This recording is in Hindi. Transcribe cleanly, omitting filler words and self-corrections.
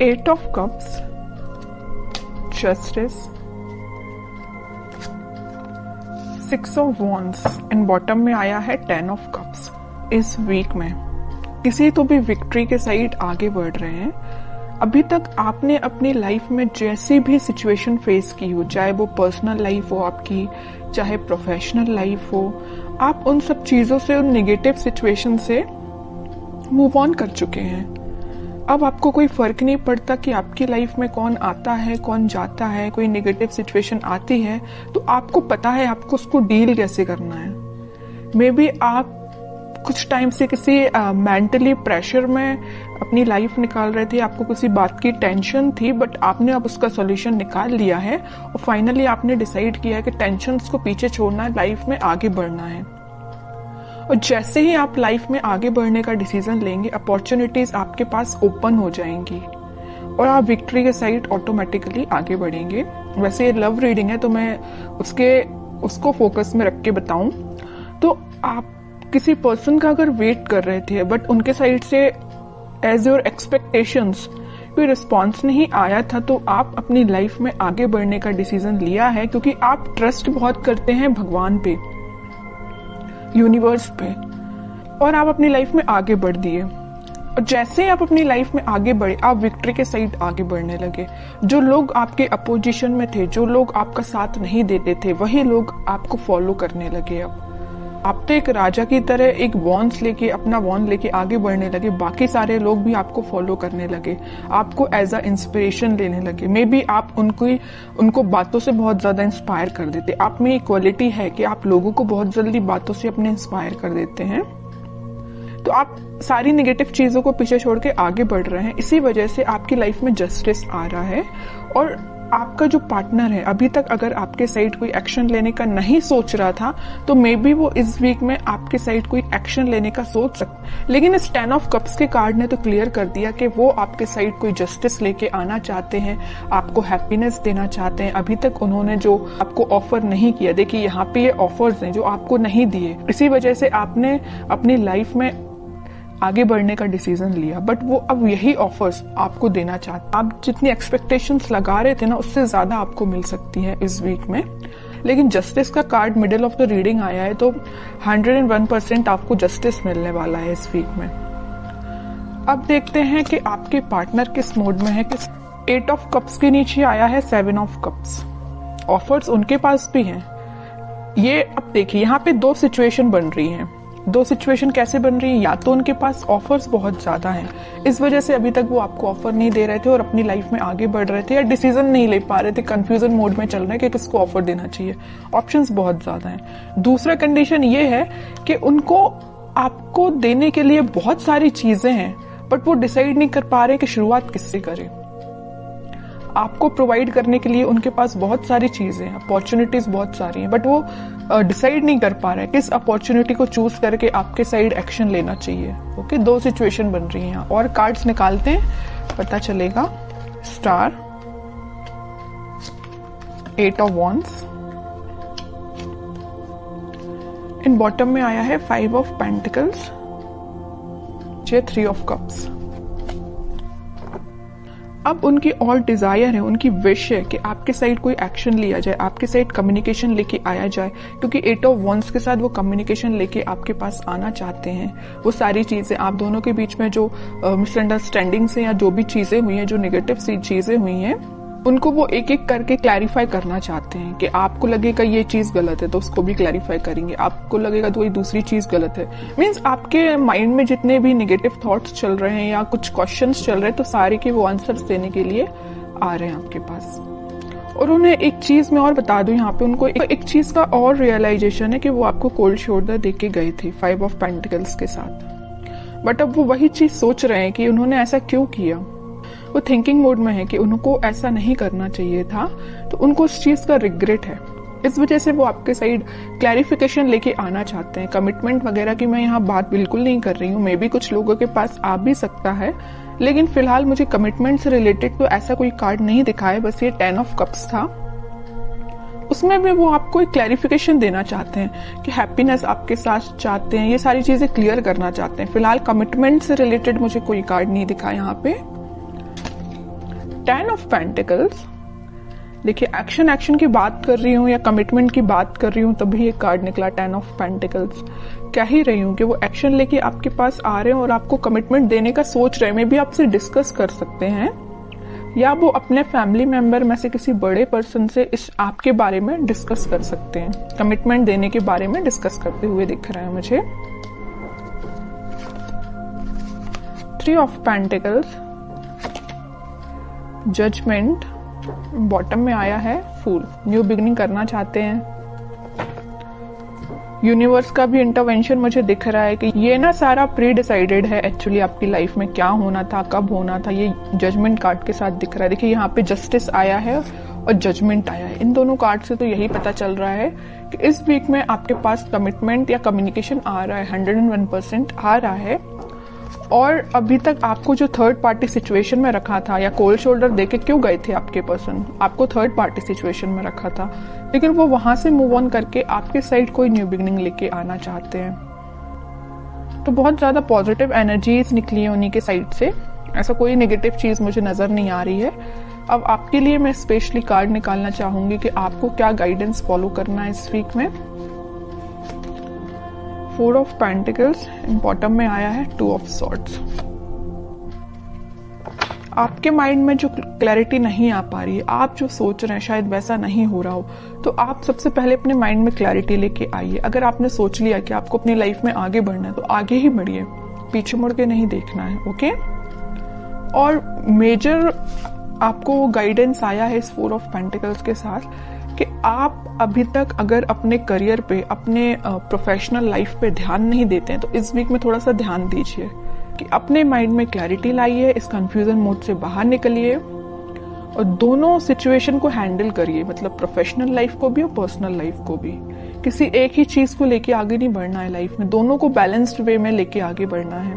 8 of cups, justice, 6 of wands and bottom में आया है 10 ऑफ कप्स। इस वीक में किसी तो भी विक्ट्री के साइड आगे बढ़ रहे हैं। अभी तक आपने अपनी लाइफ में जैसी भी सिचुएशन फेस की हो, चाहे वो पर्सनल लाइफ हो आपकी, चाहे प्रोफेशनल लाइफ हो, आप उन सब चीजों से, उन नेगेटिव सिचुएशन से मूव ऑन कर चुके हैं। अब आपको कोई फर्क नहीं पड़ता कि आपकी लाइफ में कौन आता है, कौन जाता है। कोई नेगेटिव सिचुएशन आती है तो आपको पता है आपको उसको डील कैसे करना है। मे बी आप कुछ टाइम से किसी मेंटली प्रेशर में अपनी लाइफ निकाल रहे थे, आपको किसी बात की टेंशन थी, बट आपने अब उसका सॉल्यूशन निकाल लिया है और फाइनली आपने डिसाइड किया है कि टेंशन्स को पीछे छोड़ना है, लाइफ में आगे बढ़ना है। और जैसे ही आप लाइफ में आगे बढ़ने का डिसीजन लेंगे, अपॉर्चुनिटीज आपके पास ओपन हो जाएंगी और आप विक्ट्री के साइड ऑटोमेटिकली आगे बढ़ेंगे। वैसे ये लव रीडिंग है तो मैं उसको फोकस में रख के बताऊं तो आप किसी पर्सन का अगर वेट कर रहे थे बट उनके साइड से एज योर एक्सपेक्टेशंस कोई रिस्पॉन्स नहीं आया था, तो आप अपनी लाइफ में आगे बढ़ने का डिसीजन लिया है क्योंकि आप ट्रस्ट बहुत करते हैं भगवान पे, यूनिवर्स पे, और आप अपनी लाइफ में आगे बढ़ दिए। और जैसे ही आप अपनी लाइफ में आगे बढ़े, आप विक्ट्री के साइड आगे बढ़ने लगे। जो लोग आपके अपोजिशन में थे, जो लोग आपका साथ नहीं देते थे, वही लोग आपको फॉलो करने लगे। अब आप तो एक राजा की तरह एक वॉन्स लेके, अपना वॉन्ड लेके आगे बढ़ने लगे। बाकी सारे लोग भी आपको फॉलो करने लगे, आपको एज अ इंस्पिरेशन लेने लगे। मे बी आप उनको बातों से बहुत ज्यादा इंस्पायर कर देते। आप में एक क्वालिटी है कि आप लोगों को बहुत जल्दी बातों से अपने इंस्पायर कर देते हैं। तो आप सारी नेगेटिव चीजों को पीछे छोड़ के आगे बढ़ रहे हैं। इसी वजह से आपकी लाइफ में जस्टिस आ रहा है। और आपका जो पार्टनर है, अभी तक अगर आपके साइड कोई एक्शन लेने का नहीं सोच रहा था तो मे बी वो इस वीक में आपके साइड कोई एक्शन लेने का सोच सकता। लेकिन इस 10 ऑफ कप्स के कार्ड ने तो क्लियर कर दिया कि वो आपके साइड कोई जस्टिस लेके आना चाहते हैं, आपको हैप्पीनेस देना चाहते हैं। अभी तक उन्होंने जो आपको ऑफर नहीं किया, देखिए यहाँ पे ये ऑफर्स हैं जो आपको नहीं दिए, इसी वजह से आपने अपनी लाइफ में आगे बढ़ने का डिसीजन लिया, बट वो अब यही ऑफर्स आपको देना चाहते। आप जितनी एक्सपेक्टेशंस लगा रहे थे ना, उससे ज्यादा आपको मिल सकती है इस वीक में। लेकिन जस्टिस का card middle of the reading आया है तो 101% आपको जस्टिस मिलने वाला है इस वीक में। अब देखते हैं कि आपके पार्टनर किस मोड में है। 8 ऑफ कप्स के नीचे आया है 7 ऑफ कप्स। ऑफर्स उनके पास भी हैं। ये अब देखिए यहाँ पे दो सिचुएशन बन रही हैं। दो सिचुएशन कैसे बन रही है? या तो उनके पास ऑफर्स बहुत ज्यादा हैं, इस वजह से अभी तक वो आपको ऑफर नहीं दे रहे थे और अपनी लाइफ में आगे बढ़ रहे थे, या डिसीजन नहीं ले पा रहे थे, कंफ्यूजन मोड में चल रहे हैं कि किसको ऑफर देना चाहिए। ऑप्शंस बहुत ज्यादा हैं। दूसरा कंडीशन ये है कि उनको आपको देने के लिए बहुत सारी चीजें हैं, बट वो डिसाइड नहीं कर पा रहे कि शुरुआत किससे करें। आपको प्रोवाइड करने के लिए उनके पास बहुत सारी चीजें हैं, अपॉर्चुनिटीज बहुत सारी हैं, बट वो डिसाइड नहीं कर पा रहे किस अपॉर्चुनिटी को चूज करके आपके साइड एक्शन लेना चाहिए। ओके, दो सिचुएशन बन रही हैं। और कार्ड्स निकालते हैं, पता चलेगा। Star, 8 of wands, in bottom में आया है 5 ऑफ पेंटिकल्स, 3 ऑफ कप्स। अब उनकी और डिजायर है, उनकी विश है कि आपके साइड कोई एक्शन लिया जाए, आपके साइड कम्युनिकेशन लेके आया जाए, क्योंकि 8 ऑफ वॉन्ड्स के साथ वो कम्युनिकेशन लेके आपके पास आना चाहते हैं। वो सारी चीजें, आप दोनों के बीच में जो मिसअंडरस्टैंडिंग्स हैं या जो भी चीजें हुई हैं, जो नेगेटिव सी चीजें हुई हैं, उनको वो एक एक करके क्लैरिफाई करना चाहते हैं। कि आपको लगेगा ये चीज गलत है तो उसको भी क्लैरिफाई करेंगे, आपको लगेगा तो ये दूसरी चीज गलत है। मीन्स आपके माइंड में जितने भी नेगेटिव थॉट्स चल रहे हैं या कुछ क्वेश्चंस चल रहे हैं, तो सारे के वो आंसर्स देने के लिए आ रहे हैं आपके पास। और उन्हें एक चीज मैं और बता दूं, यहाँ पे उनको एक चीज का और रियलाइजेशन है कि वो आपको कोल्ड शोल्डर दे के गए थे 5 ऑफ पेंटिकल्स के साथ, बट अब वो वही चीज सोच रहे हैं कि उन्होंने ऐसा क्यों किया। वो थिंकिंग मोड में है कि उनको ऐसा नहीं करना चाहिए था, तो उनको उस चीज का रिग्रेट है। इस वजह से वो आपके साइड क्लैरिफिकेशन लेके आना चाहते हैं। कमिटमेंट वगैरह की मैं यहाँ बात बिल्कुल नहीं कर रही हूँ, मे बी कुछ लोगों के पास आ भी सकता है, लेकिन फिलहाल मुझे कमिटमेंट से रिलेटेड तो ऐसा कोई कार्ड नहीं दिखा है। बस ये 10 ऑफ कप्स था, उसमें भी वो आपको एक क्लैरिफिकेशन देना चाहते हैं कि हैप्पीनेस आपके साथ चाहते हैं, ये सारी चीजें क्लियर करना चाहते हैं। फिलहाल कमिटमेंट से रिलेटेड मुझे कोई कार्ड नहीं दिखा यहाँ पे। 10 ऑफ पेंटिकल्स, देखिए एक्शन की बात कर रही हूँ या कमिटमेंट की बात कर रही हूँ तभी ये कार्ड निकला 10 ऑफ पेंटिकल्स। कह ही रही हूँ कि वो एक्शन लेके आपके पास आ रहे हैं और आपको कमिटमेंट देने का सोच रहे हैं। मे भी आपसे डिस्कस कर सकते हैं या वो अपने फैमिली मेंबर में से किसी बड़े पर्सन से इस आपके बारे में डिस्कस कर सकते हैं, कमिटमेंट देने के बारे में डिस्कस करते हुए दिख रहा है मुझे। 3 ऑफ पेंटिकल्स, जजमेंट, बॉटम में आया है फूल, न्यू बिगनिंग करना चाहते हैं। यूनिवर्स का भी इंटरवेंशन मुझे दिख रहा है कि ये ना सारा प्री डिसाइडेड है एक्चुअली आपकी लाइफ में क्या होना था, कब होना था, ये जजमेंट कार्ड के साथ दिख रहा है। देखिए यहाँ पे जस्टिस आया है और जजमेंट आया है। इन दोनों कार्ड से तो यही पता चल रहा है कि इस वीक में आपके पास कमिटमेंट या कम्युनिकेशन आ रहा है, 101% आ रहा है। और अभी तक आपको जो थर्ड पार्टी सिचुएशन में रखा था या कोल्ड शोल्डर देके क्यों गए थे आपके पर्सन, आपको थर्ड पार्टी सिचुएशन में रखा था, लेकिन वो वहां से मूव ऑन करके आपके साइड कोई न्यू बिगनिंग लेके आना चाहते हैं। तो बहुत ज्यादा पॉजिटिव एनर्जीज निकली है उन्हीं के साइड से, ऐसा कोई नेगेटिव चीज मुझे नजर नहीं आ रही है। अब आपके लिए मैं स्पेशली कार्ड निकालना चाहूंगी कि आपको क्या गाइडेंस फॉलो करना है इस वीक में। 4 ऑफ पेंटिकल्स, बॉटम में आया है 2 ऑफ सॉर्ड्स। आपके माइंड में जो क्लैरिटी नहीं आ पा रही है, आप जो सोच रहे हैं शायद वैसा नहीं हो रहा हो, तो आप सबसे पहले अपने माइंड में क्लैरिटी लेके आइए। अगर आपने सोच लिया कि आपको अपनी लाइफ में आगे बढ़ना है तो आगे ही बढ़िए, पीछे मुड़ के नहीं देखना है, ओके। और मेजर आपको गाइडेंस आया है इस 4 ऑफ पेंटिकल्स के साथ कि आप अभी तक अगर अपने करियर पे, अपने प्रोफेशनल लाइफ पे ध्यान नहीं देते हैं तो इस वीक में थोड़ा सा ध्यान दीजिए कि अपने माइंड में क्लैरिटी लाइए, इस कंफ्यूजन मोड से बाहर निकलिए और दोनों सिचुएशन को हैंडल करिए, मतलब प्रोफेशनल लाइफ को भी और पर्सनल लाइफ को भी। किसी एक ही चीज को लेके आगे नहीं बढ़ना है लाइफ में, दोनों को बैलेंस्ड वे में लेके आगे बढ़ना है।